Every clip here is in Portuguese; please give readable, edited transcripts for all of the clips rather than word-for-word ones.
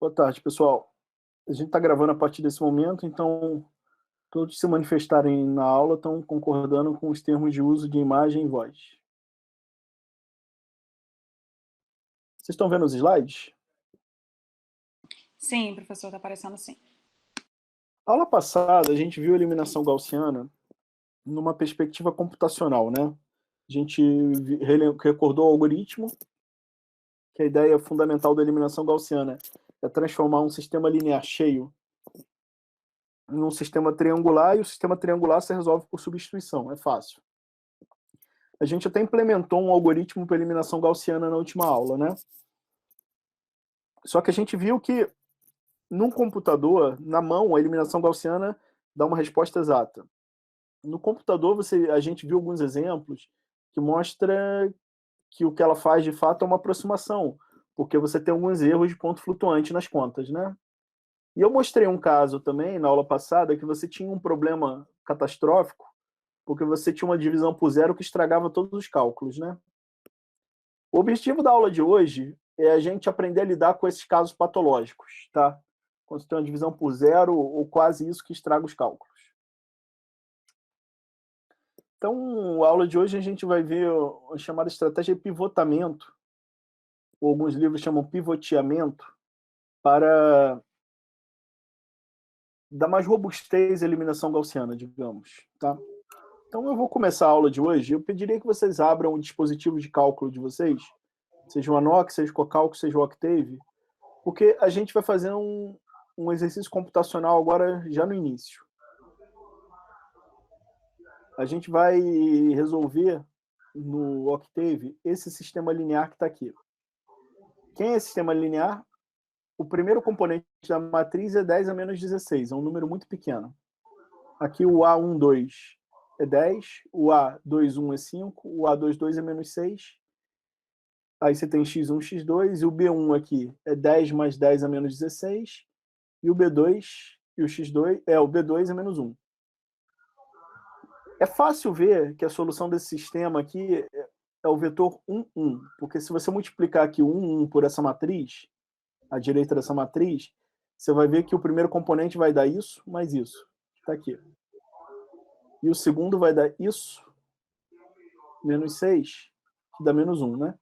Boa tarde, pessoal. A gente está gravando a partir desse momento, então todos que se manifestarem na aula estão concordando com os termos de uso de imagem e voz. Vocês estão vendo os slides? Sim, professor, está aparecendo sim. A aula passada, a gente viu a eliminação gaussiana numa perspectiva computacional, né? A gente recordou o algoritmo, que a ideia fundamental da eliminação gaussiana é transformar um sistema linear cheio em um sistema triangular, e o sistema triangular se resolve por substituição, é fácil. A gente até implementou um algoritmo para eliminação gaussiana na última aula, né? Só que a gente viu que num computador, na mão, a eliminação gaussiana dá uma resposta exata. No computador, a gente viu alguns exemplos que mostra que o que ela faz de fato é uma aproximação, porque você tem alguns erros de ponto flutuante nas contas, né? E eu mostrei um caso também na aula passada que você tinha um problema catastrófico, porque você tinha uma divisão por zero que estragava todos os cálculos, né? O objetivo da aula de hoje é a gente aprender a lidar com esses casos patológicos, tá? Quando você tem uma divisão por zero ou quase isso que estraga os cálculos. Então, a aula de hoje a gente vai ver a chamada estratégia de pivotamento, ou alguns livros chamam pivoteamento, para dar mais robustez à eliminação gaussiana, digamos, tá? Então, eu vou começar a aula de hoje. Eu pediria que vocês abram o dispositivo de cálculo de vocês, seja o Anoc, seja o Cocalco, seja o Octave, porque a gente vai fazer um exercício computacional agora já no início. A gente vai resolver no Octave esse sistema linear que está aqui. Quem é esse sistema linear? O primeiro componente da matriz é 10 a menos 16, é um número muito pequeno. Aqui o A12 é 10, o A21 é 5, o A22 é menos 6. Aí você tem x1, x2, e o B1 aqui é 10 mais 10 a menos 16, e o B2 e o x2, o B2 é menos 1. É fácil ver que a solução desse sistema aqui é o vetor 1, 1, porque se você multiplicar aqui o 1, 1 por essa matriz, à direita dessa matriz, você vai ver que o primeiro componente vai dar isso mais isso, que está aqui. E o segundo vai dar isso, menos 6, que dá menos 1, né?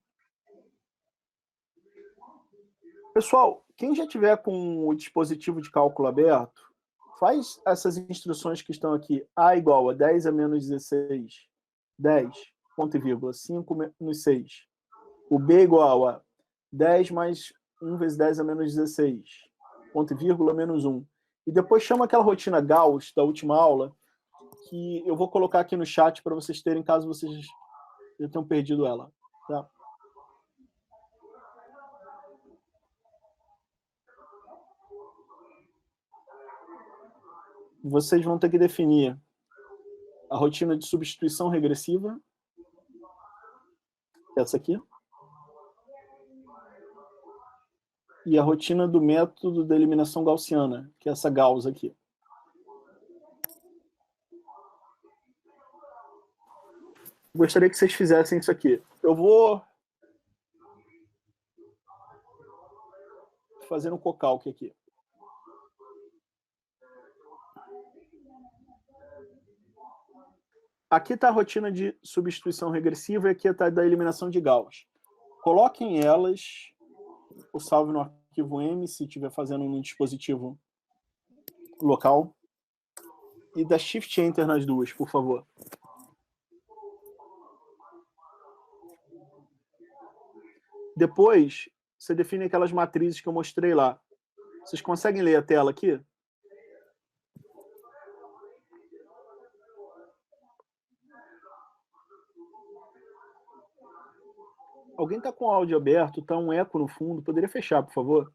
Pessoal, quem já tiver com o dispositivo de cálculo aberto, faz essas instruções que estão aqui. A igual a 10 a menos 16, 10, ponto e vírgula, 5 menos 6. O B igual a 10 mais 1 vezes 10 a menos 16, ponto e vírgula, menos 1. E depois chama aquela rotina Gauss da última aula, que eu vou colocar aqui no chat para vocês terem, caso vocês já tenham perdido ela. Tá? Vocês vão ter que definir a rotina de substituição regressiva, essa aqui, e a rotina do método da eliminação gaussiana, que é essa Gauss aqui. Gostaria que vocês fizessem isso aqui. Eu vou fazer um cocalque aqui. Aqui está a rotina de substituição regressiva e aqui está a da eliminação de Gauss. Coloquem elas, ou salve no arquivo M, se estiver fazendo no dispositivo local, e dá Shift Enter nas duas, por favor. Depois, você define aquelas matrizes que eu mostrei lá. Vocês conseguem ler a tela aqui? Alguém está com o áudio aberto, está um eco no fundo, poderia fechar, por favor?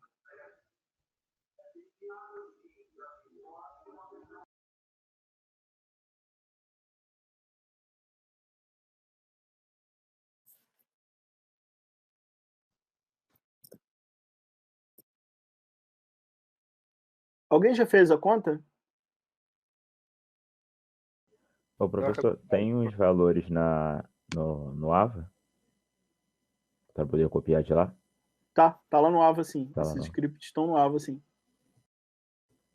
Alguém já fez a conta? Ô, professor, tem os valores no AVA? Para poder copiar de lá? Tá lá no AVA, sim. Tá lá Esses no- scripts estão no AVA, sim.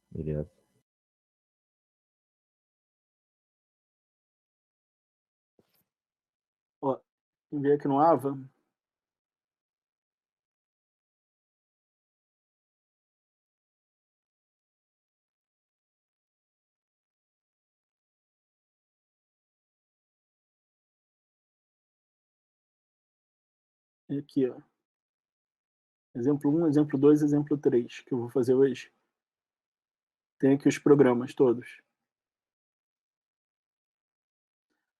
Beleza. Ó, enviei aqui no AVA. E aqui, ó. Exemplo 1, exemplo 2, exemplo 3, que eu vou fazer hoje. Tem aqui os programas todos.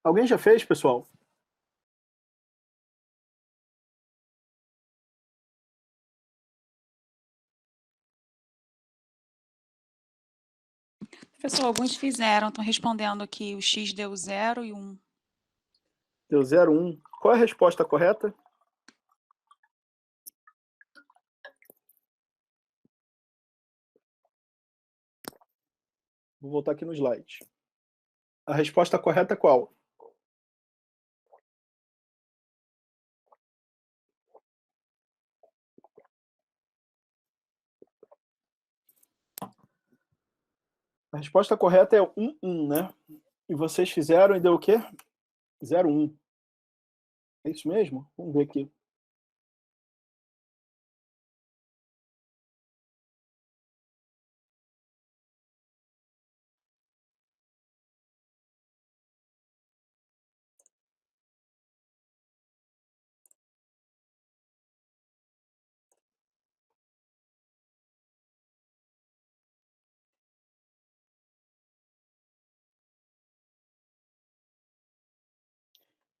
Alguém já fez, pessoal? Pessoal, alguns fizeram, estão respondendo aqui, o X deu 0 e 1. Deu 0, 1. Qual é a resposta correta? Vou voltar aqui no slide. A resposta correta é qual? A resposta correta é 1, 1, né? E vocês fizeram e deu o quê? 0, 1. É isso mesmo? Vamos ver aqui.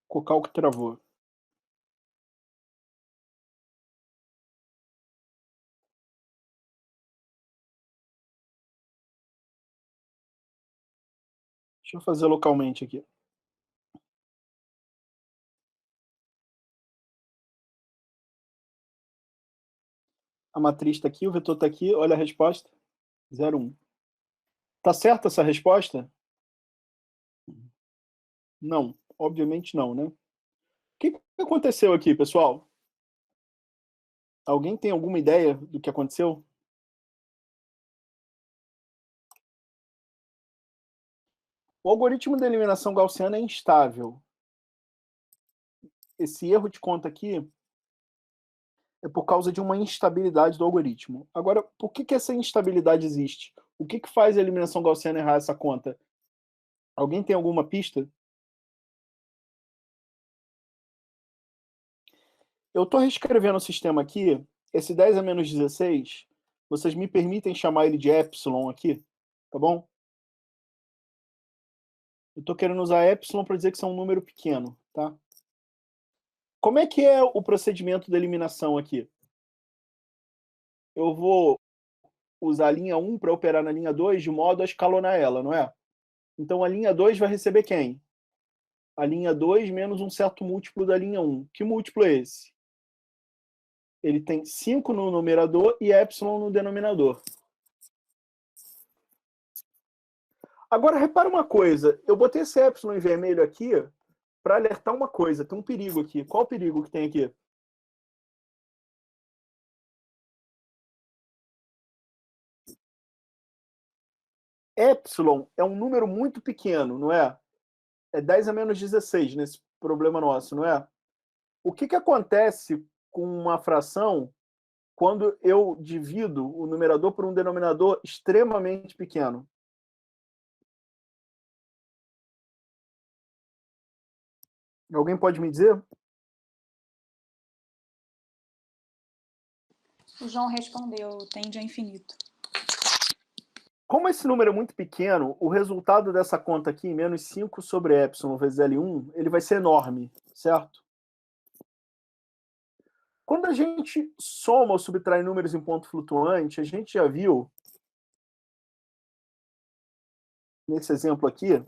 O cálculo travou. Deixa eu fazer localmente aqui. A matriz está aqui, o vetor está aqui, olha a resposta. 0, 1. Tá certa essa resposta? Não, obviamente não, né? O que aconteceu aqui, pessoal? Alguém tem alguma ideia do que aconteceu? O algoritmo da eliminação gaussiana é instável. Esse erro de conta aqui é por causa de uma instabilidade do algoritmo. Agora, por que essa instabilidade existe? O que faz a eliminação gaussiana errar essa conta? Alguém tem alguma pista? Eu estou reescrevendo o sistema aqui. Esse 10 a menos 16, vocês me permitem chamar ele de epsilon aqui? Tá bom? Eu estou querendo usar epsilon para dizer que isso é um número pequeno, tá? Como é que é o procedimento da eliminação aqui? Eu vou usar a linha 1 para operar na linha 2 de modo a escalonar ela, não é? Então a linha 2 vai receber quem? A linha 2 menos um certo múltiplo da linha 1. Que múltiplo é esse? Ele tem 5 no numerador e epsilon no denominador. Agora, repara uma coisa. Eu botei esse epsilon em vermelho aqui para alertar uma coisa. Tem um perigo aqui. Qual o perigo que tem aqui? Epsilon é um número muito pequeno, não é? É 10 a menos 16 nesse problema nosso, não é? O que acontece com uma fração quando eu divido o numerador por um denominador extremamente pequeno? Alguém pode me dizer? O João respondeu, tende a infinito. Como esse número é muito pequeno, o resultado dessa conta aqui, menos 5 sobre epsilon vezes L1, ele vai ser enorme, certo? Quando a gente soma ou subtrai números em ponto flutuante, a gente já viu, nesse exemplo aqui,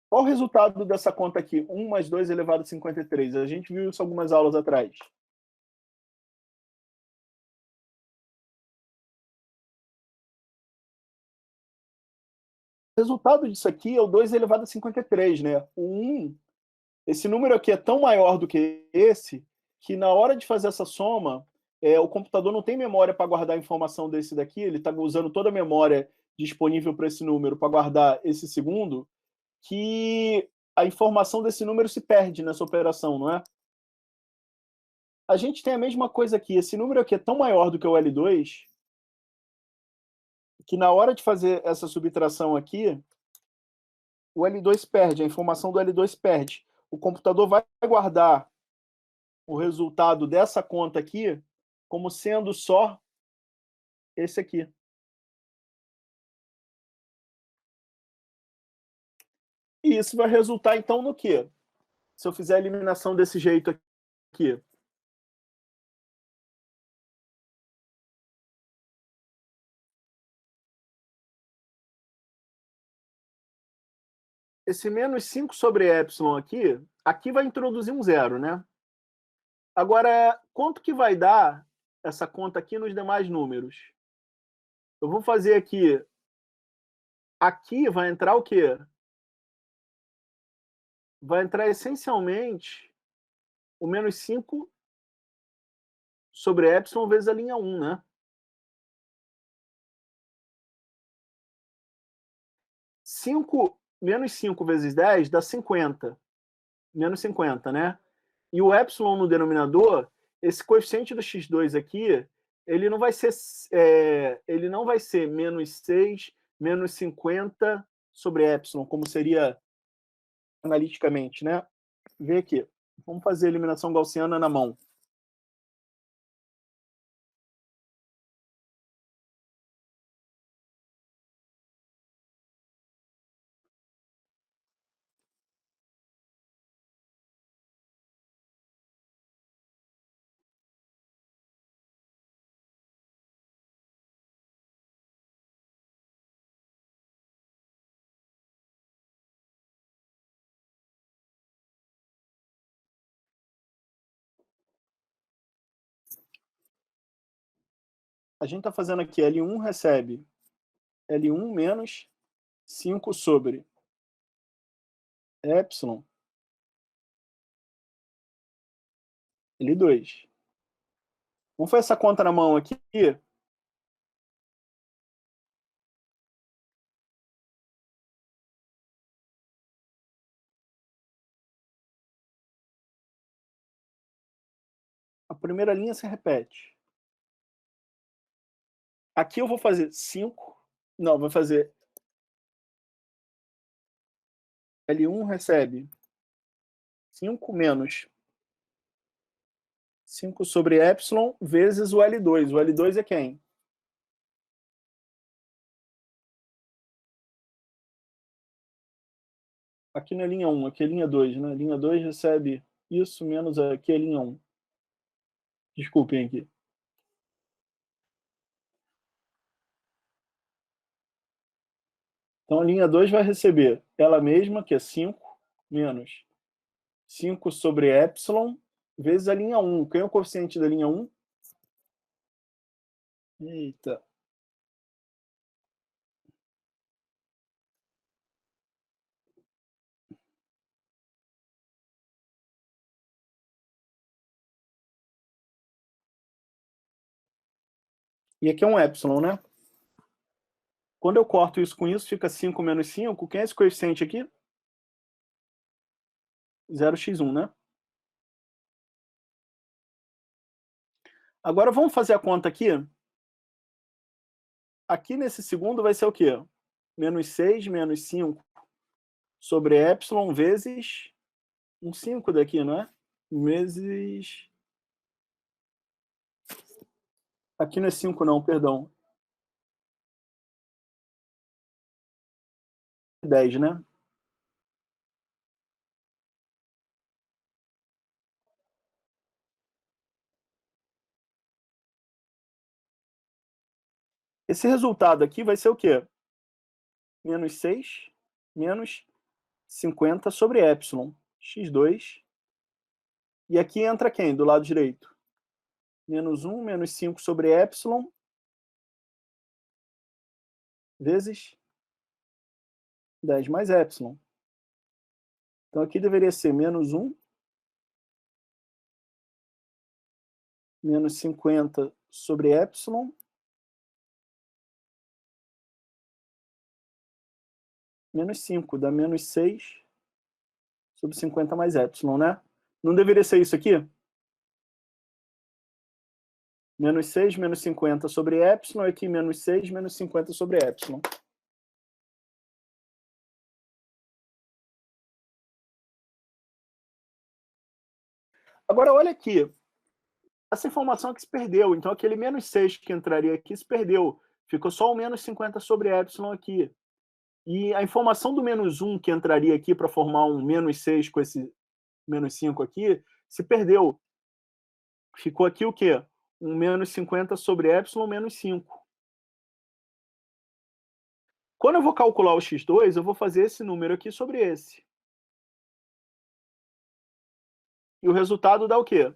qual o resultado dessa conta aqui? 1 mais 2 elevado a 53. A gente viu isso algumas aulas atrás. O resultado disso aqui é o 2 elevado a 53, né? O 1 Esse número aqui é tão maior do que esse, que na hora de fazer essa soma, o computador não tem memória para guardar a informação desse daqui, ele está usando toda a memória disponível para esse número para guardar esse segundo, que a informação desse número se perde nessa operação, não é? A gente tem a mesma coisa aqui. Esse número aqui é tão maior do que o L2, que na hora de fazer essa subtração aqui, o L2 perde, a informação do L2 perde. O computador vai guardar o resultado dessa conta aqui como sendo só esse aqui. E isso vai resultar, então, no quê? Se eu fizer a eliminação desse jeito aqui. Esse menos 5 sobre epsilon aqui vai introduzir um zero, né? Agora, quanto que vai dar essa conta aqui nos demais números? Eu vou fazer aqui. Aqui vai entrar o quê? Vai entrar essencialmente o menos 5 sobre epsilon vezes a linha 1, né? 5, menos 5 vezes 10 dá 50. Menos 50, né? E o epsilon no denominador, esse coeficiente do x2 aqui, ele não vai ser menos 6, menos 50 sobre epsilon, como seria analiticamente, né? Vê aqui. Vamos fazer a eliminação gaussiana na mão. A gente está fazendo aqui L1 recebe L1 menos 5 sobre epsilon L2. Vamos fazer essa conta na mão aqui. A primeira linha se repete. Aqui eu vou fazer 5. Não, vou fazer L1 recebe 5 menos 5 sobre epsilon vezes o L2. O L2 é quem? Aqui na linha 1, aqui é linha 2, né? Linha 2 recebe isso menos aqui é linha 1. Desculpem aqui. Então a linha 2 vai receber ela mesma, que é 5, menos 5 sobre epsilon, vezes a linha 1. Quem é o coeficiente da linha 1? Eita. E aqui é um epsilon, né? Quando eu corto isso com isso, fica 5 menos 5. Quem é esse coeficiente aqui? 0x1, né? Agora vamos fazer a conta aqui. Aqui nesse segundo vai ser o quê? Menos 6 menos 5 sobre epsilon vezes um 5 daqui, não é? Vezes... Aqui não é 5 não, perdão. 10, né? Esse resultado aqui vai ser o quê? Menos 6 menos 50 sobre epsilon, x2. E aqui entra quem do lado direito? Menos 1 menos 5 sobre epsilon vezes 10 mais epsilon. Então, aqui deveria ser menos 1, menos 50 sobre epsilon, menos 5, dá menos 6 sobre 50 mais epsilon, né? Não deveria ser isso aqui? Menos 6, menos 50 sobre epsilon, aqui menos 6, menos 50 sobre epsilon. Agora, olha aqui. Essa informação aqui se perdeu, então aquele menos 6 que entraria aqui se perdeu. Ficou só o menos 50 sobre epsilon aqui. E a informação do menos 1 que entraria aqui para formar um menos 6 com esse menos 5 aqui, se perdeu. Ficou aqui o quê? Um menos 50 sobre epsilon menos 5. Quando eu vou calcular o x2, eu vou fazer esse número aqui sobre esse. E o resultado dá o quê?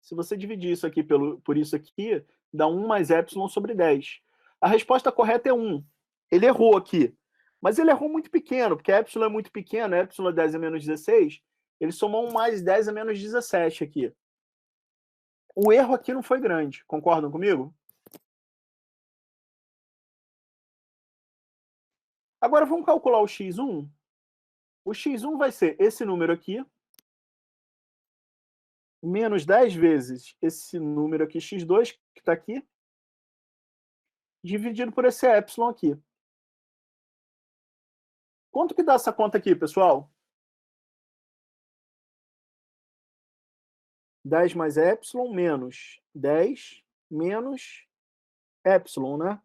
Se você dividir isso aqui por isso aqui, dá 1 mais epsilon sobre 10. A resposta correta é 1. Ele errou aqui. Mas ele errou muito pequeno, porque epsilon é muito pequeno, epsilon é 10 a menos 16. Ele somou 1 mais 10 a menos 17 aqui. O erro aqui não foi grande. Concordam comigo? Agora vamos calcular o x1. O x1 vai ser esse número aqui, menos 10 vezes esse número aqui, x2, que está aqui, dividido por esse epsilon aqui. Quanto que dá essa conta aqui, pessoal? 10 mais epsilon menos 10 menos epsilon, né?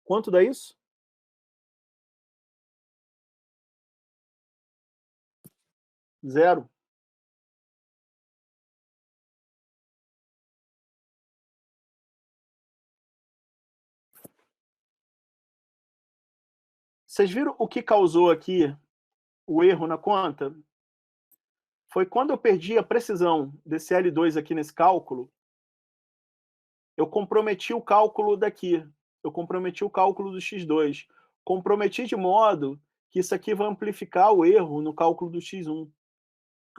Quanto dá isso? 0. Vocês viram o que causou aqui o erro na conta? Foi quando eu perdi a precisão desse L2 aqui nesse cálculo, eu comprometi o cálculo daqui. Eu comprometi o cálculo do x2. Comprometi de modo que isso aqui vai amplificar o erro no cálculo do x1.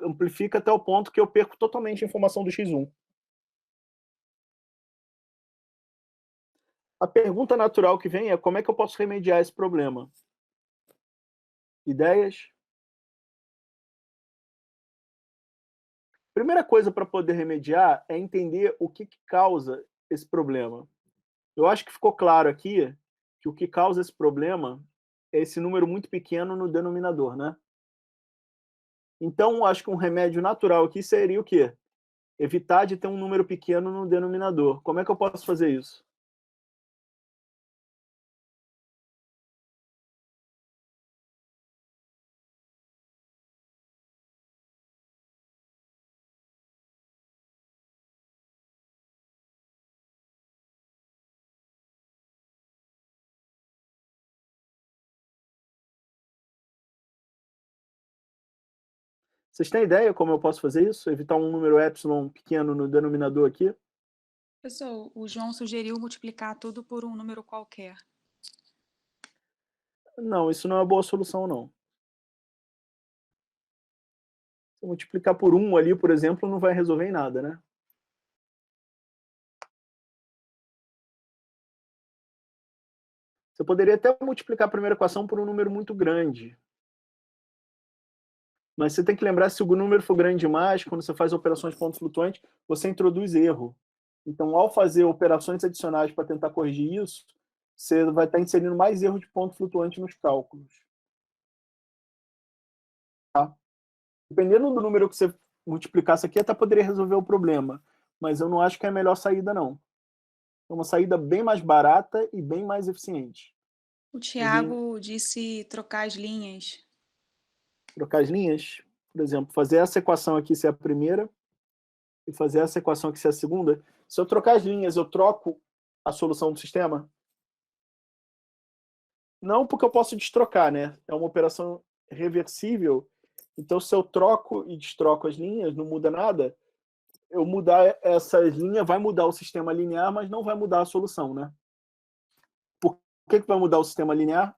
Amplifica até o ponto que eu perco totalmente a informação do x1. A pergunta natural que vem é como é que eu posso remediar esse problema? Ideias? Primeira coisa para poder remediar é entender o que causa esse problema. Eu acho que ficou claro aqui que o que causa esse problema é esse número muito pequeno no denominador, né? Então, acho que um remédio natural aqui seria o quê? Evitar de ter um número pequeno no denominador. Como é que eu posso fazer isso? Vocês têm ideia como eu posso fazer isso? Evitar um número epsilon pequeno no denominador aqui? Pessoal, o João sugeriu multiplicar tudo por um número qualquer. Não, isso não é uma boa solução, não. Se eu multiplicar por 1 ali, por exemplo, não vai resolver em nada, né? Você poderia até multiplicar a primeira equação por um número muito grande. Mas você tem que lembrar, se o número for grande demais, quando você faz operações de ponto flutuante, você introduz erro. Então, ao fazer operações adicionais para tentar corrigir isso, você vai estar inserindo mais erro de ponto flutuante nos cálculos. Tá? Dependendo do número que você multiplicasse aqui, até poderia resolver o problema. Mas eu não acho que é a melhor saída, não. É uma saída bem mais barata e bem mais eficiente. O Tiago disse trocar as linhas. Trocar as linhas? Por exemplo, fazer essa equação aqui ser a primeira e fazer essa equação aqui ser a segunda. Se eu trocar as linhas, eu troco a solução do sistema? Não, porque eu posso destrocar, né? É uma operação reversível. Então, se eu troco e destroco as linhas, não muda nada. Eu mudar essas linhas vai mudar o sistema linear, mas não vai mudar a solução, né? Por que vai mudar o sistema linear?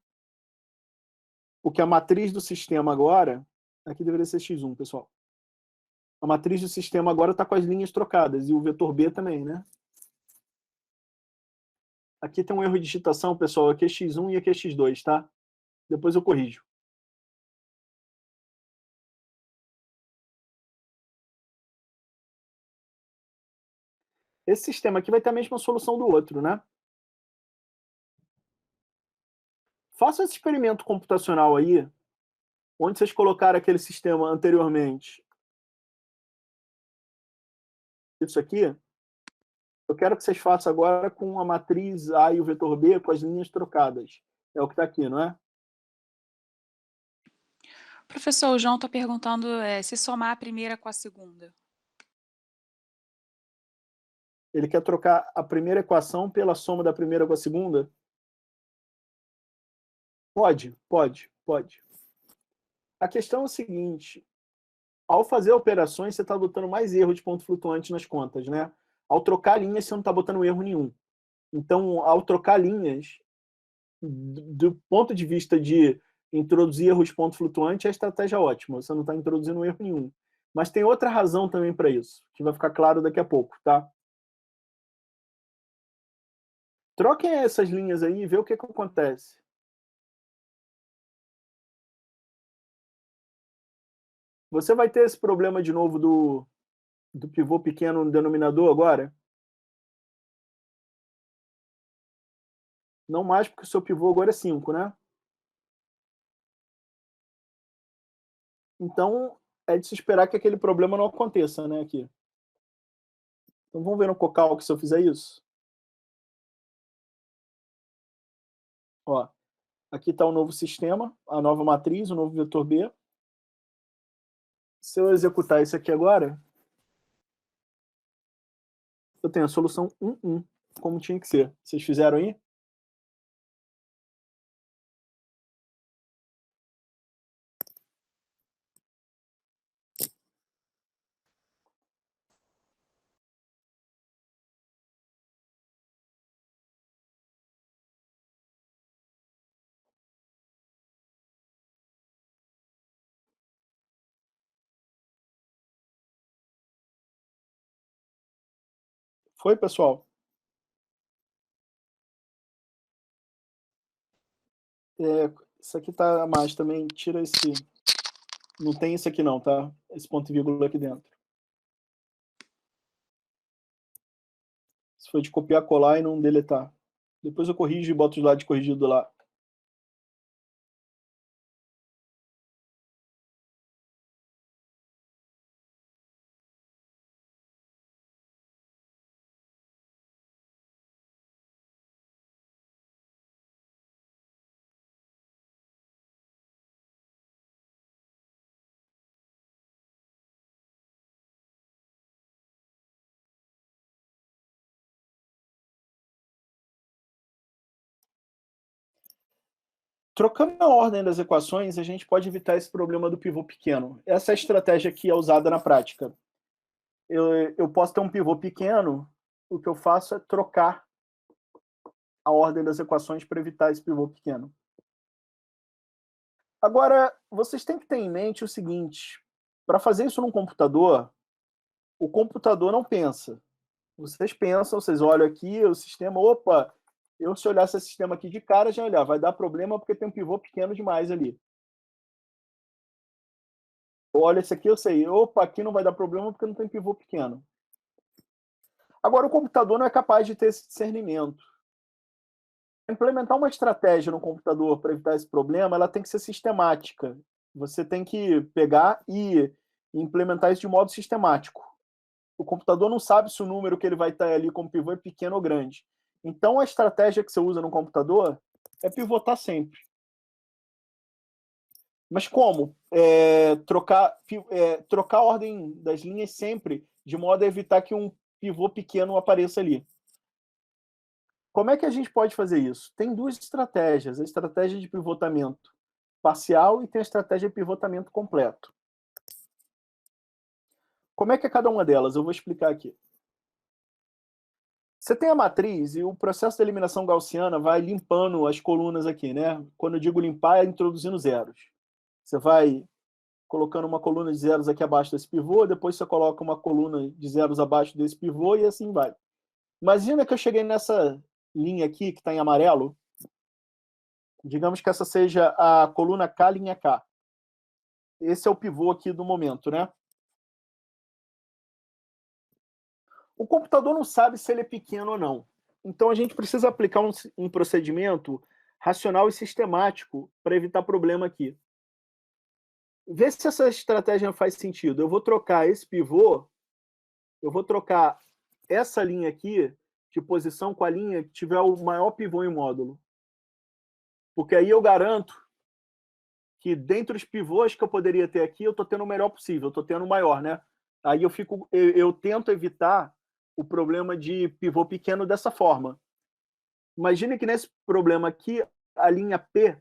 Porque a matriz do sistema agora Aqui deveria ser x1, pessoal. A matriz do sistema agora está com as linhas trocadas, e o vetor B também, né? Aqui tem um erro de digitação, pessoal. Aqui é x1 e aqui é x2, tá? Depois eu corrijo. Esse sistema aqui vai ter a mesma solução do outro, né? Faça esse experimento computacional aí, onde vocês colocaram aquele sistema anteriormente. Isso aqui, eu quero que vocês façam agora com a matriz A e o vetor B com as linhas trocadas. É o que está aqui, não é? Professor, o João está perguntando se somar a primeira com a segunda. Ele quer trocar a primeira equação pela soma da primeira com a segunda? Pode. A questão é o seguinte, ao fazer operações, você está botando mais erro de ponto flutuante nas contas, né? Ao trocar linhas, você não está botando erro nenhum. Então, ao trocar linhas, do ponto de vista de introduzir erro de ponto flutuante, a estratégia é ótima, você não está introduzindo erro nenhum. Mas tem outra razão também para isso, que vai ficar claro daqui a pouco, tá? Troquem essas linhas aí e vê o que acontece. Você vai ter esse problema de novo do pivô pequeno no denominador agora? Não mais, porque o seu pivô agora é 5, né? Então, é de se esperar que aquele problema não aconteça, né, aqui. Então, vamos ver no Cocalc se eu fizer isso? Ó, aqui está o novo sistema, a nova matriz, o novo vetor B. Se eu executar isso aqui agora, eu tenho a solução 1, 1, como tinha que ser. Vocês fizeram aí? Foi, pessoal? Isso aqui tá a mais também, tira esse... Não tem isso aqui não, tá? Esse ponto e vírgula aqui dentro. Isso foi de copiar, colar e não deletar. Depois eu corrijo e boto os lados corrigidos lá. Trocando a ordem das equações, a gente pode evitar esse problema do pivô pequeno. Essa é a estratégia que é usada na prática. Eu posso ter um pivô pequeno, o que eu faço é trocar a ordem das equações para evitar esse pivô pequeno. Agora, vocês têm que ter em mente o seguinte, para fazer isso num computador, o computador não pensa. Vocês pensam, vocês olham aqui, o sistema, opa, se olhasse esse sistema aqui de cara, já olhar, vai dar problema porque tem um pivô pequeno demais ali. Olha esse aqui, eu sei, opa, aqui não vai dar problema porque não tem pivô pequeno. Agora, o computador não é capaz de ter esse discernimento. Implementar uma estratégia no computador para evitar esse problema, ela tem que ser sistemática. Você tem que pegar e implementar isso de modo sistemático. O computador não sabe se o número que ele vai estar ali como pivô é pequeno ou grande. Então, a estratégia que você usa no computador é pivotar sempre. Mas como? Trocar a ordem das linhas sempre, de modo a evitar que um pivô pequeno apareça ali. Como é que a gente pode fazer isso? Tem duas estratégias, a estratégia de pivotamento parcial e tem a estratégia de pivotamento completo. Como é que é cada uma delas? Eu vou explicar aqui. Você tem a matriz e o processo de eliminação gaussiana vai limpando as colunas aqui, né? Quando eu digo limpar, é introduzindo zeros. Você vai colocando uma coluna de zeros aqui abaixo desse pivô, depois você coloca uma coluna de zeros abaixo desse pivô e assim vai. Imagina que eu cheguei nessa linha aqui, que está em amarelo. Digamos que essa seja a coluna K, linha K. Esse é o pivô aqui do momento, né? O computador não sabe se ele é pequeno ou não. Então, a gente precisa aplicar um procedimento racional e sistemático para evitar problema aqui. Vê se essa estratégia faz sentido. Eu vou trocar esse pivô, eu vou trocar essa linha aqui de posição com a linha que tiver o maior pivô em módulo. Porque aí eu garanto que dentre os pivôs que eu poderia ter aqui, eu estou tendo o melhor possível, eu estou tendo o maior, né? Aí eu tento evitar o problema de pivô pequeno dessa forma. Imagine que nesse problema aqui, a linha P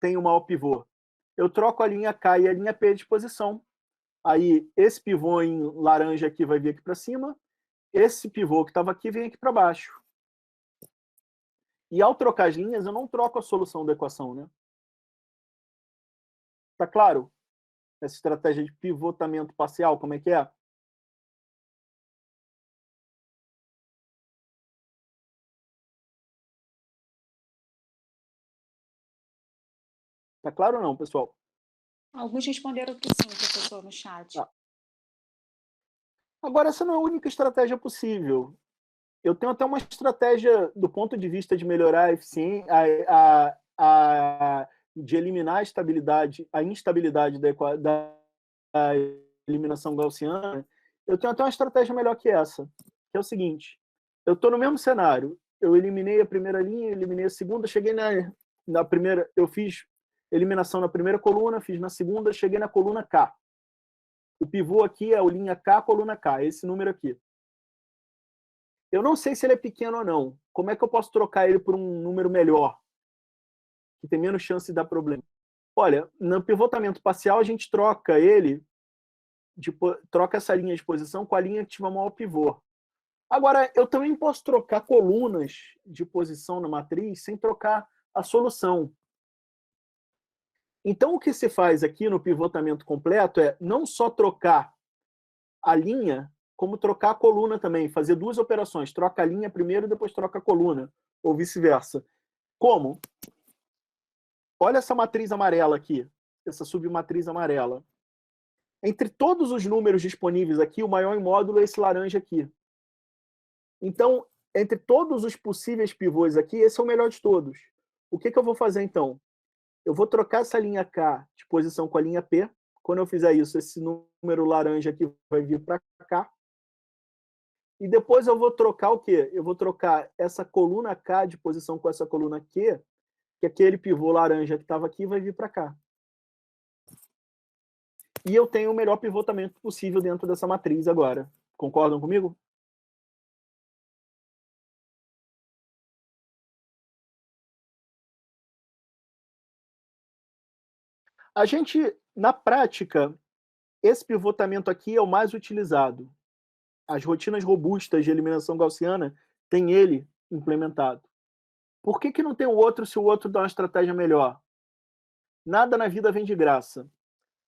tem o maior pivô. Eu troco a linha K e a linha P de posição. Aí esse pivô em laranja aqui vai vir aqui para cima, esse pivô que estava aqui vem aqui para baixo. E ao trocar as linhas, eu não troco a solução da equação, né? Tá claro? Essa estratégia de pivotamento parcial, como é que é? Tá claro ou não, pessoal? Alguns responderam que sim, professor, no chat. Tá. Agora, essa não é a única estratégia possível. Eu tenho até uma estratégia do ponto de vista de melhorar a eficiência, de eliminar a instabilidade da eliminação gaussiana. Eu tenho até uma estratégia melhor que essa, que é o seguinte: eu estou no mesmo cenário, eu eliminei a primeira linha, eliminei a segunda, cheguei na primeira, eu fiz eliminação na primeira coluna, fiz na segunda, cheguei na coluna K. O pivô aqui é a linha K, coluna K, esse número aqui. Eu não sei se ele é pequeno ou não. Como é que eu posso trocar ele por um número melhor, que tem menos chance de dar problema? Olha, no pivotamento parcial, a gente troca troca essa linha de posição com a linha que tiver maior pivô. Agora, eu também posso trocar colunas de posição na matriz sem trocar a solução. Então, o que se faz aqui no pivotamento completo é não só trocar a linha, como trocar a coluna também, fazer duas operações, troca a linha primeiro e depois troca a coluna, ou vice-versa. Como? Olha essa matriz amarela aqui, essa submatriz amarela. Entre todos os números disponíveis aqui, o maior em módulo é esse laranja aqui. Então, entre todos os possíveis pivôs aqui, esse é o melhor de todos. O que eu vou fazer, então? Eu vou trocar essa linha K de posição com a linha P. Quando eu fizer isso, esse número laranja aqui vai vir para cá. E depois eu vou trocar o quê? Eu vou trocar essa coluna K de posição com essa coluna Q, que aquele pivô laranja que estava aqui vai vir para cá. E eu tenho o melhor pivotamento possível dentro dessa matriz agora. Concordam comigo? A gente, na prática, esse pivotamento aqui é o mais utilizado. As rotinas robustas de eliminação gaussiana têm ele implementado. Por que não tem o outro se o outro dá uma estratégia melhor? Nada na vida vem de graça.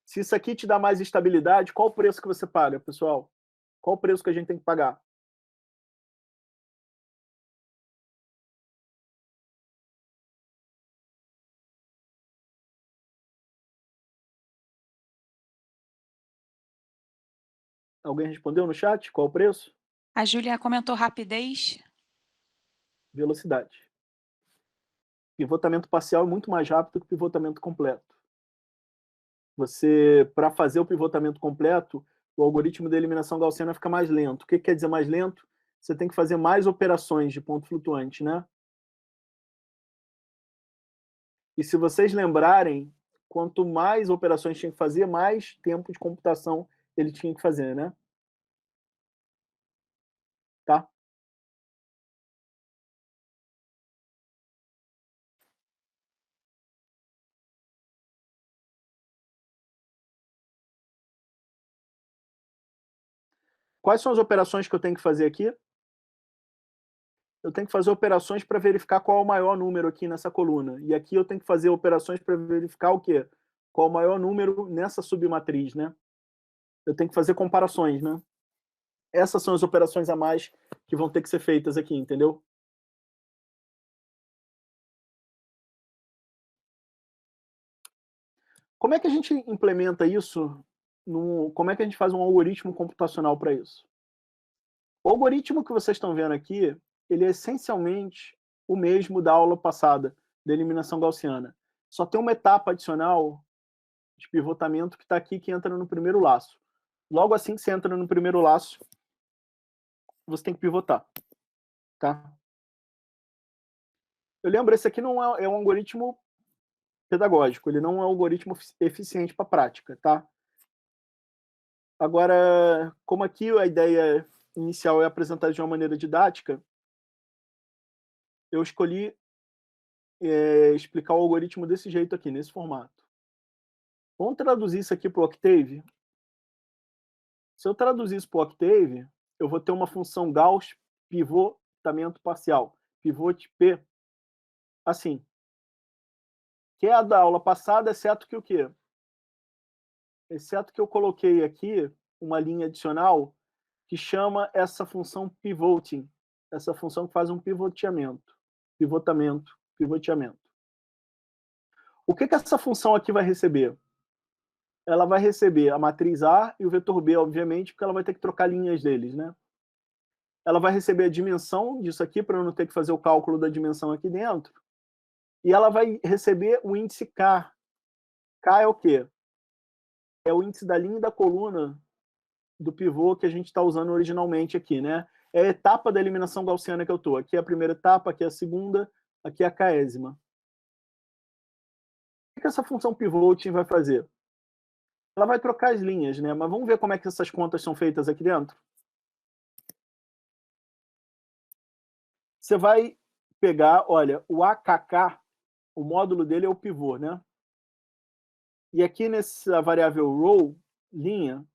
Se isso aqui te dá mais estabilidade, qual o preço que você paga, pessoal? Qual o preço que a gente tem que pagar? Alguém respondeu no chat? Qual o preço? A Júlia comentou rapidez. Velocidade. Pivotamento parcial é muito mais rápido que o pivotamento completo. Para fazer o pivotamento completo, o algoritmo da eliminação gaussiana fica mais lento. O que quer dizer mais lento? Você tem que fazer mais operações de ponto flutuante, né? E se vocês lembrarem, quanto mais operações tinha que fazer, mais tempo de computação ele tinha que fazer, né? Tá? Quais são as operações que eu tenho que fazer aqui? Eu tenho que fazer operações para verificar qual é o maior número aqui nessa coluna. E aqui eu tenho que fazer operações para verificar o quê? qual o maior número nessa submatriz, né? Eu tenho que fazer comparações, né? Essas são as operações a mais que vão ter que ser feitas aqui, entendeu? Como é que a gente implementa isso? Como é que a gente faz um algoritmo computacional para isso? O algoritmo que vocês estão vendo aqui, ele é essencialmente o mesmo da aula passada, da eliminação gaussiana. Só tem uma etapa adicional de pivotamento que está aqui, que entra no primeiro laço. Logo assim que você entra no primeiro laço, você tem que pivotar. Tá? Eu lembro, esse aqui não é um algoritmo pedagógico, ele não é um algoritmo eficiente para a prática. Tá? Agora, como aqui a ideia inicial é apresentar de uma maneira didática, eu escolhi explicar o algoritmo desse jeito aqui, nesse formato. Vamos traduzir isso aqui para o Octave? Se eu traduzir isso para o Octave, eu vou ter uma função Gauss pivotamento parcial, pivot P, assim, que é a da aula passada, exceto que o quê? Exceto que eu coloquei aqui uma linha adicional que chama essa função pivoting, essa função que faz um pivoteamento. O que essa função aqui vai receber? Ela vai receber a matriz A e o vetor B, obviamente, porque ela vai ter que trocar linhas deles, né? Ela vai receber a dimensão disso aqui, para eu não ter que fazer o cálculo da dimensão aqui dentro. E ela vai receber o índice K. K é o quê? É o índice da linha e da coluna do pivô que a gente está usando originalmente aqui, né? É a etapa da eliminação gaussiana que eu estou. Aqui é a primeira etapa, aqui é a segunda, aqui é a késima. O que essa função pivoting vai fazer? Ela vai trocar as linhas, né? Mas vamos ver como é que essas contas são feitas aqui dentro? Você vai pegar, olha, o AKK, o módulo dele é o pivô, né? E aqui nessa variável row, linha,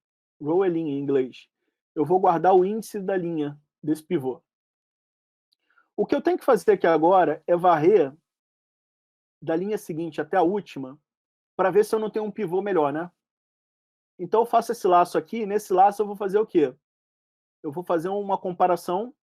row é linha em inglês, eu vou guardar o índice da linha desse pivô. O que eu tenho que fazer aqui agora é varrer da linha seguinte até a última, para ver se eu não tenho um pivô melhor, né? Então eu faço esse laço aqui, nesse laço eu vou fazer o quê? Eu vou fazer uma comparação,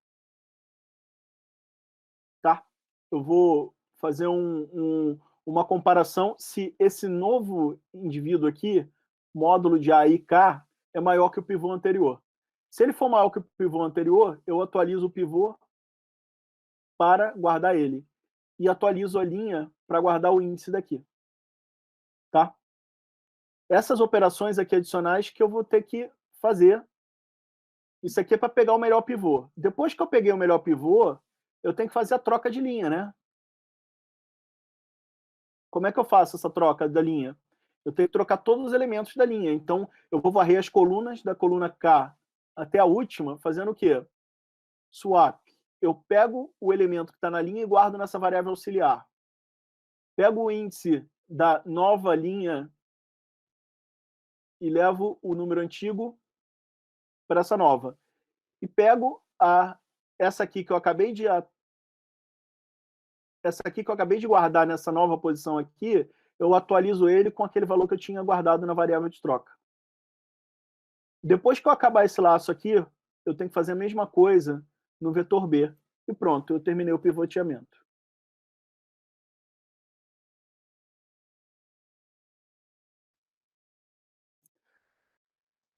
tá? Eu vou fazer uma comparação se esse novo indivíduo aqui, módulo de A e K, é maior que o pivô anterior. Se ele for maior que o pivô anterior, eu atualizo o pivô para guardar ele. E atualizo a linha para guardar o índice daqui. Tá? Essas operações aqui adicionais que eu vou ter que fazer. Isso aqui é para pegar o melhor pivô. Depois que eu peguei o melhor pivô, eu tenho que fazer a troca de linha, né? Como é que eu faço essa troca da linha? Eu tenho que trocar todos os elementos da linha. Então, eu vou varrer as colunas, da coluna K até a última, fazendo o quê? Swap. Eu pego o elemento que está na linha e guardo nessa variável auxiliar. Pego o índice da nova linha e levo o número antigo para essa nova. E pego essa aqui que eu acabei de guardar nessa nova posição aqui, eu atualizo ele com aquele valor que eu tinha guardado na variável de troca. Depois que eu acabar esse laço aqui, eu tenho que fazer a mesma coisa no vetor B. E pronto, eu terminei o pivoteamento.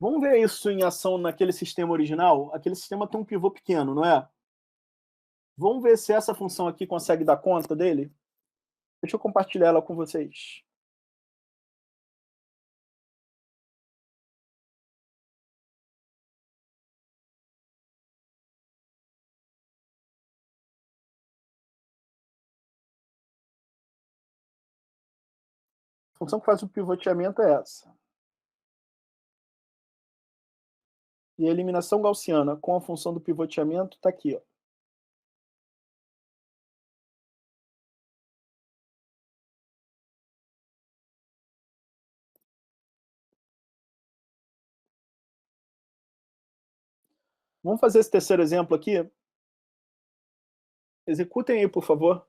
Vamos ver isso em ação naquele sistema original? Aquele sistema tem um pivô pequeno, não é? Vamos ver se essa função aqui consegue dar conta dele? Deixa eu compartilhar ela com vocês. A função que faz o pivoteamento é essa. E a eliminação gaussiana com a função do pivoteamento está aqui, ó. Vamos fazer esse terceiro exemplo aqui? Executem aí, por favor.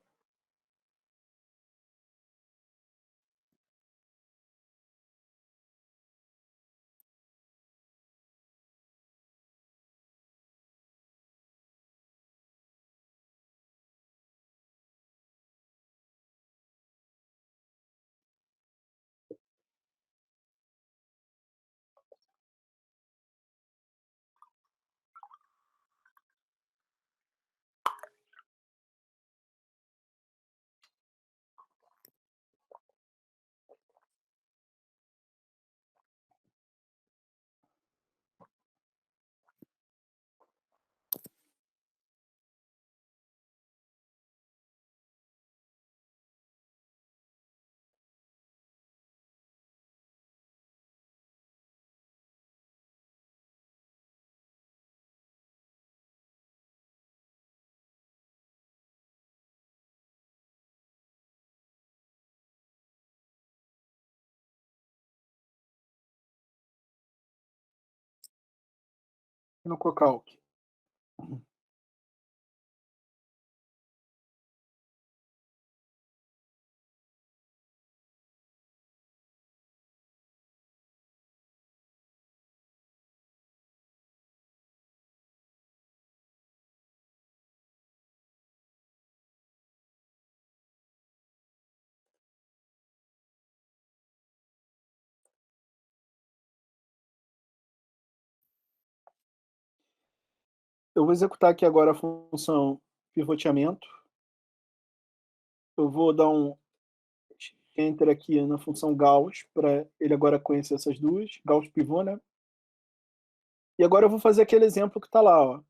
no Cocalc. Eu vou executar aqui agora a função pivoteamento. Eu vou dar um enter aqui na função Gauss, para ele agora conhecer essas duas, Gauss pivô, né? E agora eu vou fazer aquele exemplo que está lá, ó.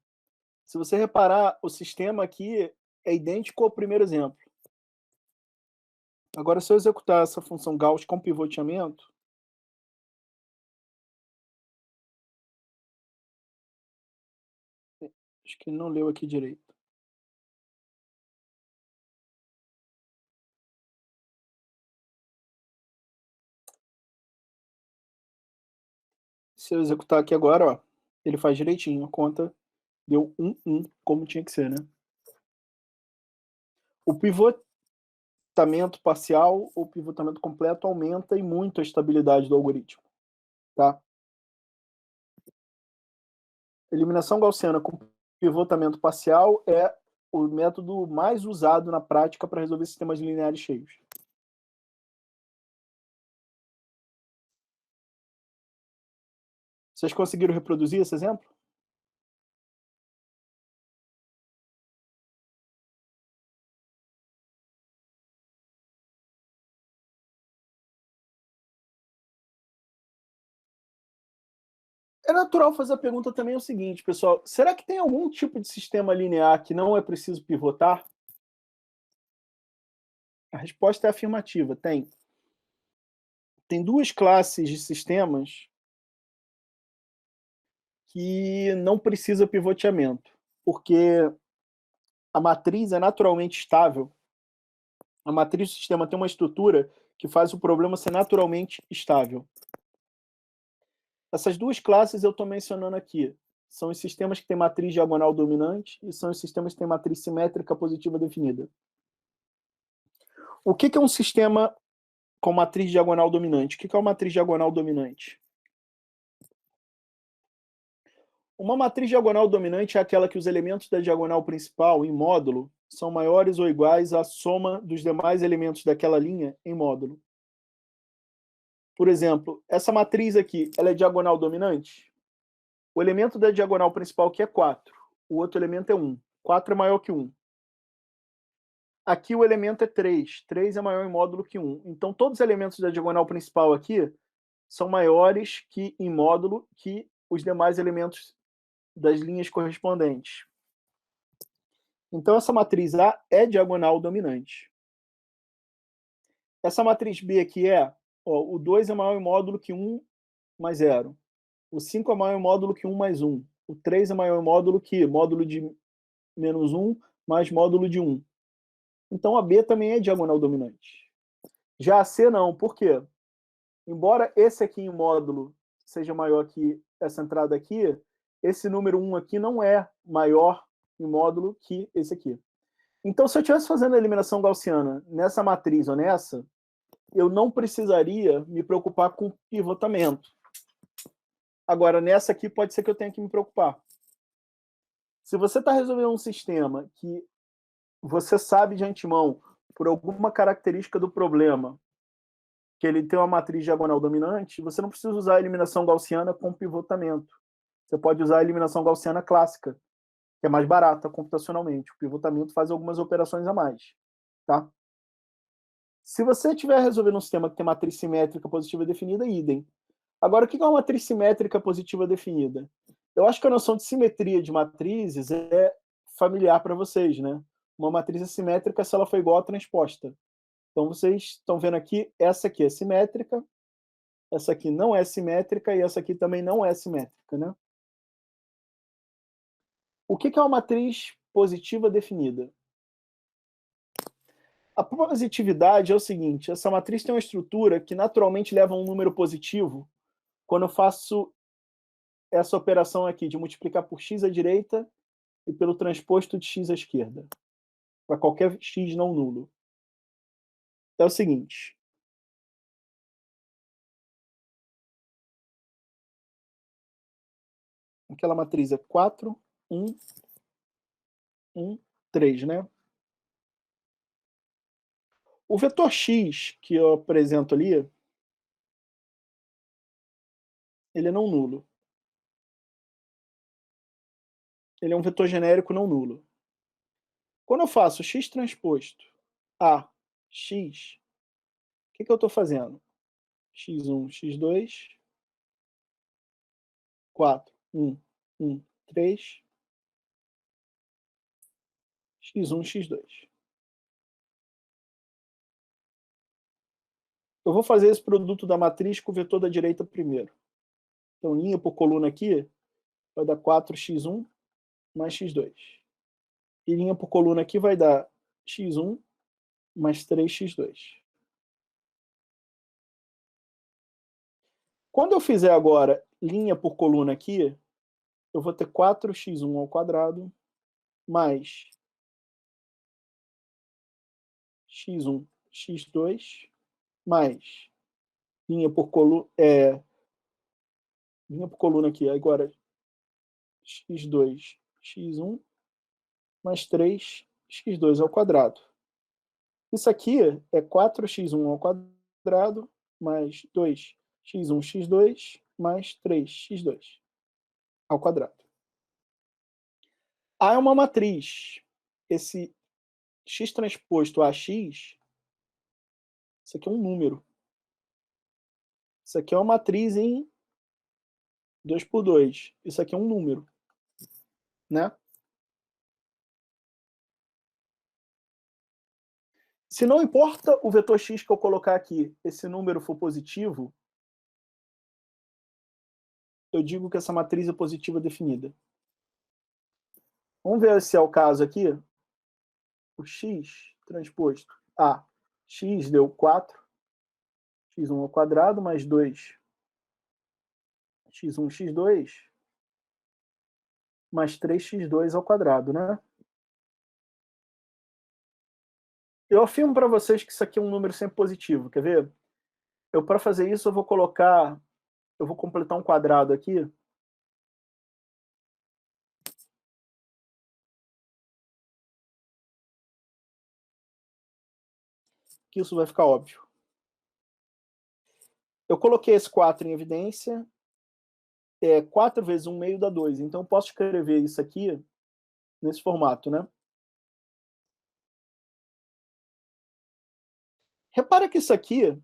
Se você reparar, o sistema aqui é idêntico ao primeiro exemplo. Agora, se eu executar essa função Gauss com pivoteamento, acho que ele não leu aqui direito. Se eu executar aqui agora, ó, ele faz direitinho, a conta deu 1, como tinha que ser, né? O pivotamento parcial ou pivotamento completo aumenta e muito a estabilidade do algoritmo, tá? Eliminação gaussiana com pivotamento parcial é o método mais usado na prática para resolver sistemas lineares cheios. Vocês conseguiram reproduzir esse exemplo? É natural fazer a pergunta também o seguinte, pessoal, será que tem algum tipo de sistema linear que não é preciso pivotar? A resposta é afirmativa, tem. Tem duas classes de sistemas que não precisa pivoteamento, porque a matriz é naturalmente estável. A matriz do sistema tem uma estrutura que faz o problema ser naturalmente estável. Essas duas classes eu estou mencionando aqui. São os sistemas que têm matriz diagonal dominante e são os sistemas que têm matriz simétrica positiva definida. O que é um sistema com matriz diagonal dominante? O que é uma matriz diagonal dominante? Uma matriz diagonal dominante é aquela que os elementos da diagonal principal, em módulo, são maiores ou iguais à soma dos demais elementos daquela linha em módulo. Por exemplo, essa matriz aqui, ela é diagonal dominante? O elemento da diagonal principal aqui é 4. O outro elemento é 1. 4 é maior que 1. Aqui o elemento é 3. 3 é maior em módulo que 1. Então, todos os elementos da diagonal principal aqui são maiores que em módulo que os demais elementos das linhas correspondentes. Então, essa matriz A é diagonal dominante. Essa matriz B aqui é, ó, o 2 é maior em módulo que 1 mais 0. O 5 é maior em módulo que 1 mais 1. O 3 é maior em módulo que módulo de menos 1 mais módulo de 1. Então, a B também é diagonal dominante. Já a C não. Por quê? Embora esse aqui em módulo seja maior que essa entrada aqui, esse número 1 aqui não é maior em módulo que esse aqui. Então, se eu estivesse fazendo a eliminação gaussiana nessa matriz ou nessa, eu não precisaria me preocupar com pivotamento. Agora, nessa aqui, pode ser que eu tenha que me preocupar. Se você está resolvendo um sistema que você sabe de antemão, por alguma característica do problema, que ele tem uma matriz diagonal dominante, você não precisa usar a eliminação gaussiana com pivotamento. Você pode usar a eliminação gaussiana clássica, que é mais barata computacionalmente. O pivotamento faz algumas operações a mais. Tá? Se você estiver resolvendo um sistema que tem matriz simétrica positiva definida, idem. Agora, o que é uma matriz simétrica positiva definida? Eu acho que a noção de simetria de matrizes é familiar para vocês, né? Uma matriz assimétrica se ela for igual à transposta. Então, vocês estão vendo aqui, essa aqui é simétrica, essa aqui não é simétrica e essa aqui também não é simétrica, né? O que é uma matriz positiva definida? A positividade é o seguinte, essa matriz tem uma estrutura que naturalmente leva a um número positivo quando eu faço essa operação aqui de multiplicar por x à direita e pelo transposto de x à esquerda, para qualquer x não nulo. É o seguinte. Aquela matriz é 4, 1, 1, 3, né? O vetor x que eu apresento ali, ele é não nulo. Ele é um vetor genérico não nulo. Quando eu faço x transposto a x, o que eu estou fazendo? x1, x2, 4, 1, 1, 3, x1, x2. Eu vou fazer esse produto da matriz com o vetor da direita primeiro. Então, linha por coluna aqui vai dar 4x1 mais x2. E linha por coluna aqui vai dar x1 mais 3x2. Quando eu fizer agora linha por coluna aqui, eu vou ter 4x1 ao quadrado mais x1, x2, mais linha por coluna aqui, agora x2, x1, mais 3x2 ao quadrado. Isso aqui é 4x1 ao quadrado mais 2x1, x2, mais 3x2 ao quadrado. A é uma matriz. Esse x transposto a x, isso aqui é um número. Isso aqui é uma matriz em 2 por 2. Isso aqui é um número, né? Se não importa o vetor x que eu colocar aqui, esse número for positivo, eu digo que essa matriz é positiva definida. Vamos ver se é o caso aqui. O x transposto a x deu 4, x1 ao quadrado, mais 2, x1, x2, mais 3x2 ao quadrado, né? Eu afirmo para vocês que isso aqui é um número sempre positivo, quer ver? Para fazer isso, eu vou completar um quadrado aqui. Que isso vai ficar óbvio. Eu coloquei esse 4 em evidência. 4 vezes 1 meio dá 2. Então, eu posso escrever isso aqui nesse formato, né? Repara que isso aqui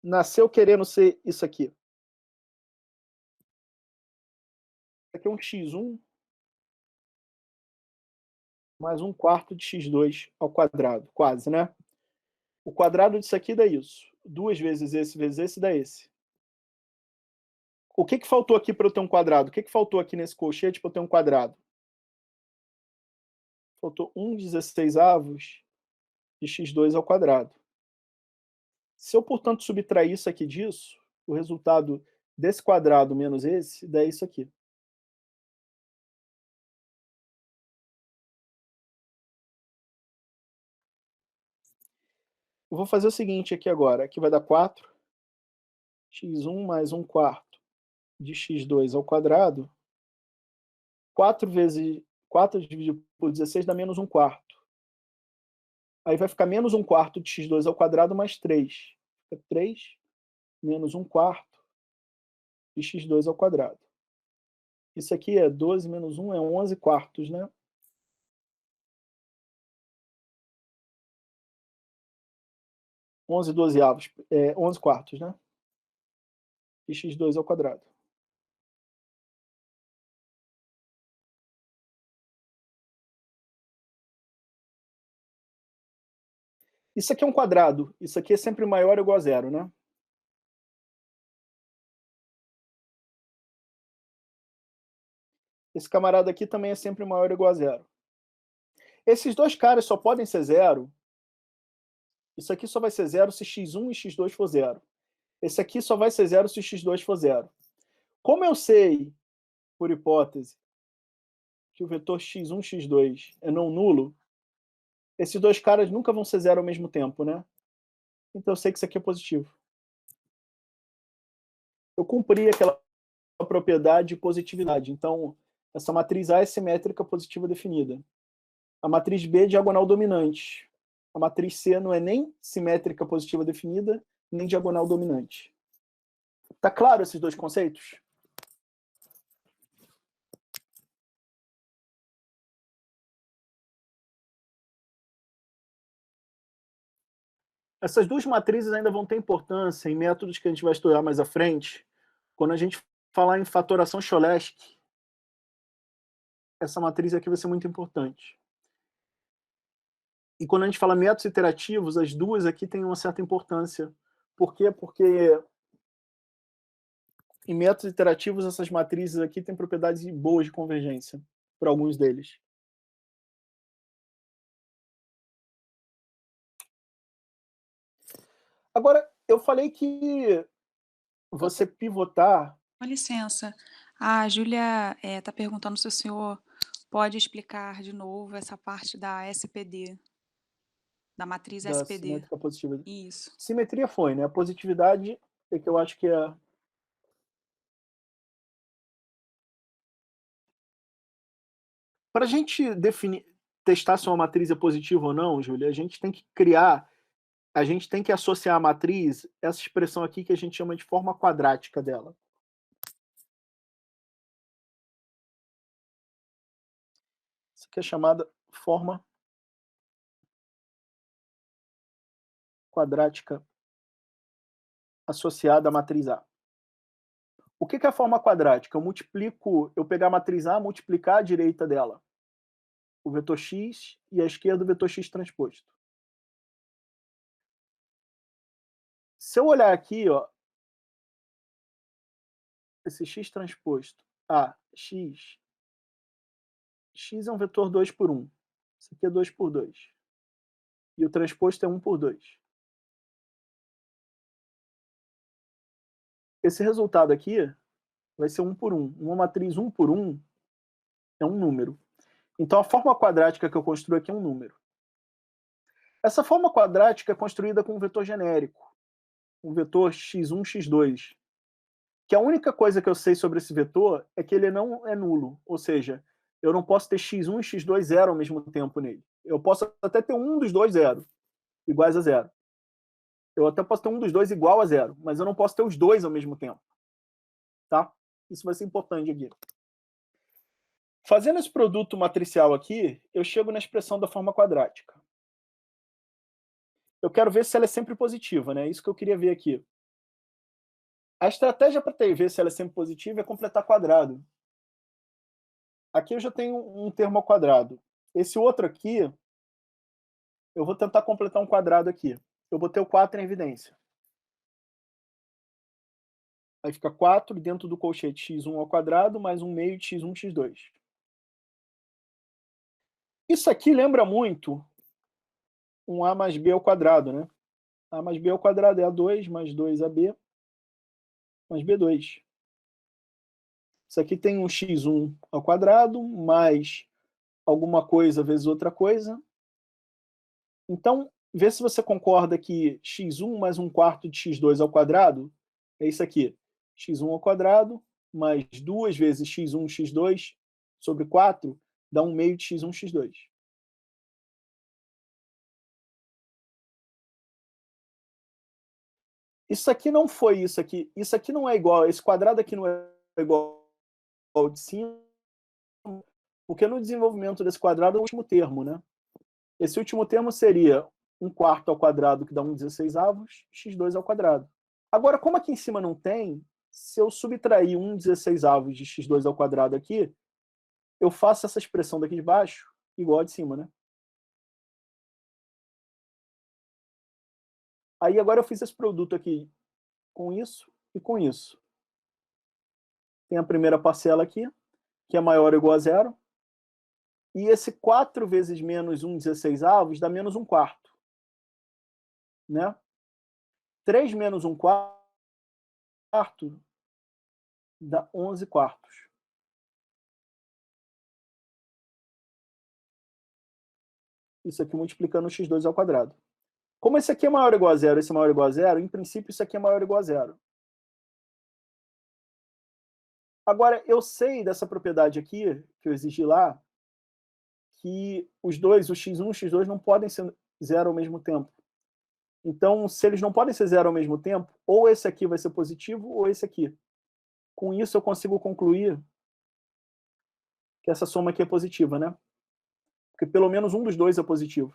nasceu querendo ser isso aqui. Isso aqui é um x1 mais 1/4 de x2 ao quadrado, quase, né? O quadrado disso aqui dá isso. 2 vezes esse dá esse. O que faltou aqui para eu ter um quadrado? O que faltou aqui nesse colchete para eu ter um quadrado? Faltou 1/16 de x2 ao quadrado. Se eu, portanto, subtrair isso aqui disso, o resultado desse quadrado menos esse dá isso aqui. Eu vou fazer o seguinte aqui agora. Aqui vai dar 4. x1 mais 1/4 de x2 ao quadrado. 4 dividido por 16 dá menos 1/4. Aí vai ficar menos 1/4 de x2 ao quadrado mais 3. Fica 3 menos 1/4 de x2 ao quadrado. Isso aqui é 12 menos 1 é 11/4, né? 11/12, 11/4, né? De x2 ao quadrado. Isso aqui é um quadrado. Isso aqui é sempre maior ou igual a zero, né? Esse camarada aqui também é sempre maior ou igual a zero. Esses dois caras só podem ser zero Isso aqui só vai ser zero se x1 e x2 for zero. Esse aqui só vai ser zero se x2 for zero. Como eu sei, por hipótese, que o vetor x1, x2 é não nulo, esses dois caras nunca vão ser zero ao mesmo tempo, né? Então eu sei que isso aqui é positivo. Eu cumpri aquela propriedade de positividade. Então, essa matriz A é simétrica positiva definida. A matriz B é diagonal dominante. A matriz C não é nem simétrica positiva definida, nem diagonal dominante. Tá claro esses dois conceitos? Essas duas matrizes ainda vão ter importância em métodos que a gente vai estudar mais à frente, quando a gente falar em fatoração Cholesky. Essa matriz aqui vai ser muito importante. E quando a gente fala métodos iterativos, as duas aqui têm uma certa importância. Por quê? Porque em métodos iterativos, essas matrizes aqui têm propriedades boas de convergência, para alguns deles. Agora, eu falei que você pivotar... Com licença, a Júlia está perguntando se o senhor pode explicar de novo essa parte da SPD, da matriz da SPD. simétrica positiva. Isso. Simetria foi, né? A positividade é que eu acho que é... Para a gente definir, testar se uma matriz é positiva ou não, Júlia, a gente tem que criar, a gente tem que associar a matriz, essa expressão aqui que a gente chama de forma quadrática dela. Isso aqui é chamada forma quadrática associada à matriz A. O que é a forma quadrática? Eu pegar a matriz A, multiplicar a direita dela, o vetor x, e a esquerda o vetor x transposto. Se eu olhar aqui, ó, esse x transposto a x, x é um vetor 2 por 1. Isso aqui é 2 por 2. E o transposto é 1 por 2. Esse resultado aqui vai ser 1 por 1. Uma matriz 1 por 1 é um número. Então a forma quadrática que eu construo aqui é um número. Essa forma quadrática é construída com um vetor genérico, um vetor x1, x2. Que a única coisa que eu sei sobre esse vetor é que ele não é nulo, ou seja, eu não posso ter x1 e x2 zero ao mesmo tempo nele. Eu posso até ter um dos dois zero, iguais a zero. Eu até posso ter um dos dois igual a zero, mas eu não posso ter os dois ao mesmo tempo. Tá? Isso vai ser importante aqui. Fazendo esse produto matricial aqui, eu chego na expressão da forma quadrática. Eu quero ver se ela é sempre positiva, né? Isso que eu queria ver aqui. A estratégia para ver se ela é sempre positiva é completar quadrado. Aqui eu já tenho um termo ao quadrado. Esse outro aqui, eu vou tentar completar um quadrado aqui. Eu botei o 4 em evidência. Aí fica 4 dentro do colchete x1 ao quadrado mais 1 meio de x1, x2. Isso aqui lembra muito um a mais b ao quadrado, né? A mais b ao quadrado é A2 mais 2ab mais b2. Isso aqui tem um x1 ao quadrado mais alguma coisa vezes outra coisa. Então, vê se você concorda que x1 mais 1/4 de x2 ao quadrado é isso aqui. x1 ao quadrado mais 2 vezes x1, x2 sobre 4 dá 1 meio de x1, x2. Isso aqui não foi isso aqui. Isso aqui não é igual. Esse quadrado aqui não é igual ao de cima, porque no desenvolvimento desse quadrado é o último termo, né? Esse último termo seria 1/4 ao quadrado, que dá 1/16avos, x2 ao quadrado. Agora, como aqui em cima não tem, se eu subtrair 1/16avos de x2 ao quadrado aqui, eu faço essa expressão daqui de baixo igual a de cima, né? Aí agora eu fiz esse produto aqui com isso e com isso. Tem a primeira parcela aqui, que é maior ou igual a zero. E esse 4 vezes menos 1/16avos dá menos 1/4. né? 3 menos 1 quarto dá 11 quartos. Isso aqui multiplicando o x2 ao quadrado. Como esse aqui é maior ou igual a zero, esse é maior ou igual a zero, em princípio isso aqui é maior ou igual a zero. Agora, eu sei dessa propriedade aqui, que eu exigi lá, que os dois, o x1 e o x2, não podem ser zero ao mesmo tempo. Então, se eles não podem ser zero ao mesmo tempo, ou esse aqui vai ser positivo, ou esse aqui. Com isso, eu consigo concluir que essa soma aqui é positiva, né? Porque pelo menos um dos dois é positivo.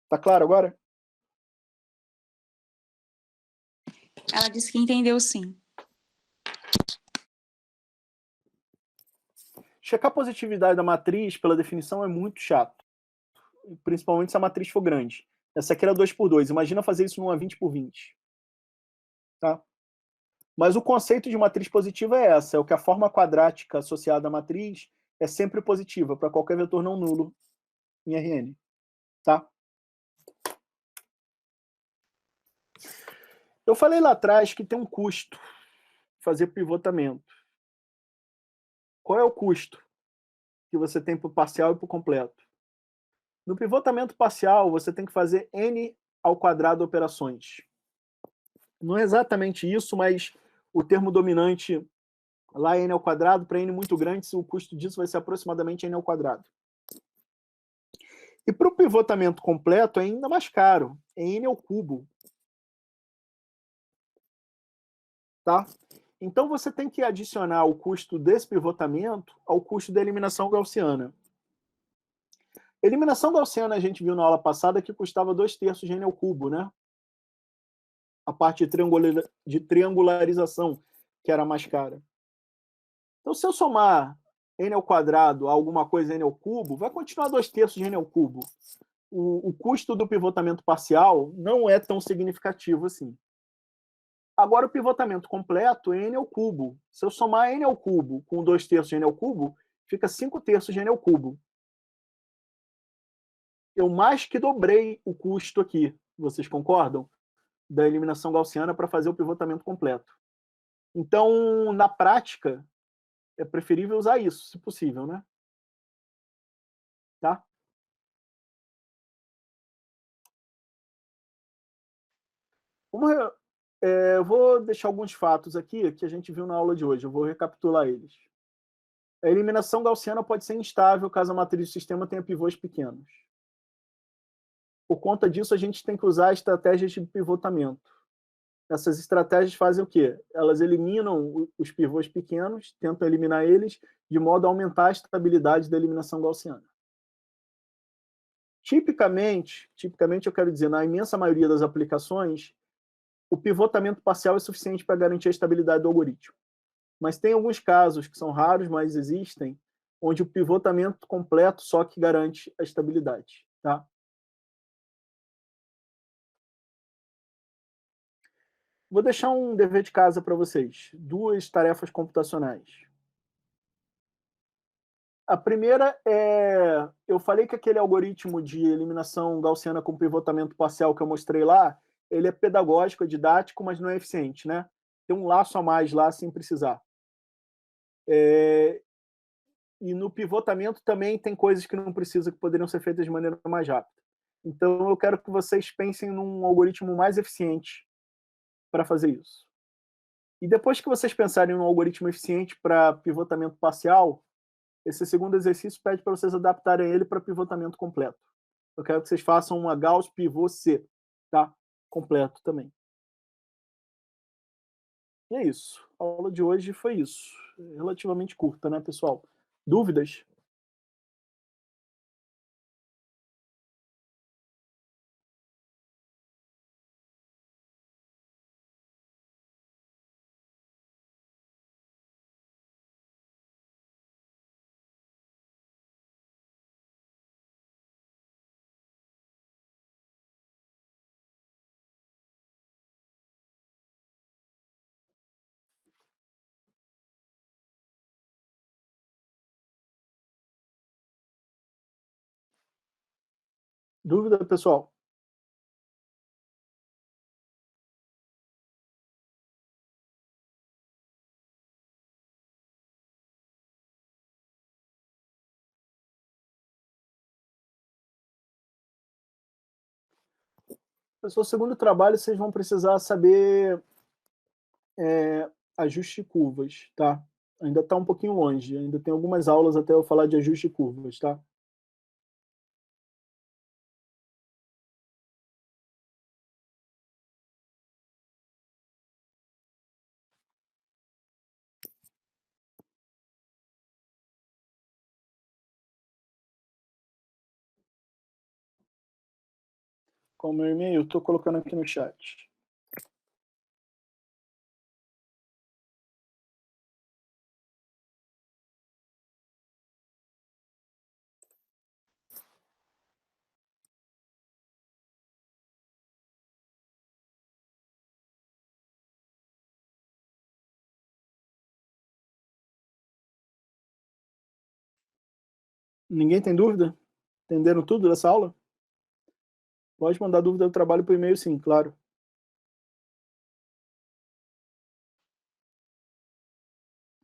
Tá claro agora? Ela disse que entendeu sim. Checar a positividade da matriz, pela definição, é muito chato. Principalmente se a matriz for grande. Essa aqui era 2 por 2. Imagina fazer isso numa 20 por 20. Tá? Mas o conceito de matriz positiva é essa, é o que a forma quadrática associada à matriz é sempre positiva, para qualquer vetor não nulo em Rn. Tá? Eu falei lá atrás que tem um custo fazer pivotamento. Qual é o custo que você tem para o parcial e para o completo? No pivotamento parcial, você tem que fazer n ao quadrado operações. Não é exatamente isso, mas o termo dominante lá é n ao quadrado. Para n muito grande, o custo disso vai ser aproximadamente n ao quadrado. E para o pivotamento completo é ainda mais caro, é n ao cubo. Tá? Então você tem que adicionar o custo desse pivotamento ao custo da eliminação gaussiana. Eliminação gaussiana a gente viu na aula passada que custava 2/3 de n ao cubo, né? A parte de triangularização, que era mais cara. Então, se eu somar n ao quadrado a alguma coisa n ao cubo, vai continuar 2/3 de n ao cubo. O custo do pivotamento parcial não é tão significativo assim. Agora, o pivotamento completo é n ao cubo. Se eu somar n ao cubo com 2/3 de n ao cubo, fica 5/3 de n ao cubo. Eu mais que dobrei o custo aqui. Vocês concordam? Da eliminação gaussiana para fazer o pivotamento completo. Então, na prática, é preferível usar isso, se possível, né? Tá? Eu vou deixar alguns fatos aqui que a gente viu na aula de hoje. Eu vou recapitular eles. A eliminação gaussiana pode ser instável caso a matriz do sistema tenha pivôs pequenos. Por conta disso, a gente tem que usar estratégias de pivotamento. Essas estratégias fazem o quê? Elas eliminam os pivôs pequenos, tentam eliminar eles, de modo a aumentar a estabilidade da eliminação gaussiana. Tipicamente eu quero dizer, na imensa maioria das aplicações, o pivotamento parcial é suficiente para garantir a estabilidade do algoritmo. Mas tem alguns casos, que são raros, mas existem, onde o pivotamento completo só que garante a estabilidade. Tá? Vou deixar um dever de casa para vocês. 2 tarefas computacionais. A primeira é... Eu falei que aquele algoritmo de eliminação gaussiana com pivotamento parcial que eu mostrei lá, ele é pedagógico, é didático, mas não é eficiente, né? Tem um laço a mais lá sem precisar. E no pivotamento também tem coisas que não precisam, que poderiam ser feitas de maneira mais rápida. Então eu quero que vocês pensem num algoritmo mais eficiente para fazer isso. E depois que vocês pensarem num algoritmo eficiente para pivotamento parcial, esse segundo exercício pede para vocês adaptarem ele para pivotamento completo. Eu quero que vocês façam uma Gauss pivô C, tá? Completo também. E é isso. A aula de hoje foi isso. Relativamente curta, né, pessoal? Dúvidas? Dúvida, pessoal? Pessoal, segundo trabalho, vocês vão precisar saber ajuste de curvas, tá? Ainda está um pouquinho longe, ainda tem algumas aulas até eu falar de ajuste de curvas, tá? Com o meu e-mail, estou colocando aqui no chat. Ninguém tem dúvida? Entenderam tudo dessa aula? Pode mandar dúvida do trabalho por e-mail, sim, claro.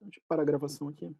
Deixa eu parar a gravação aqui.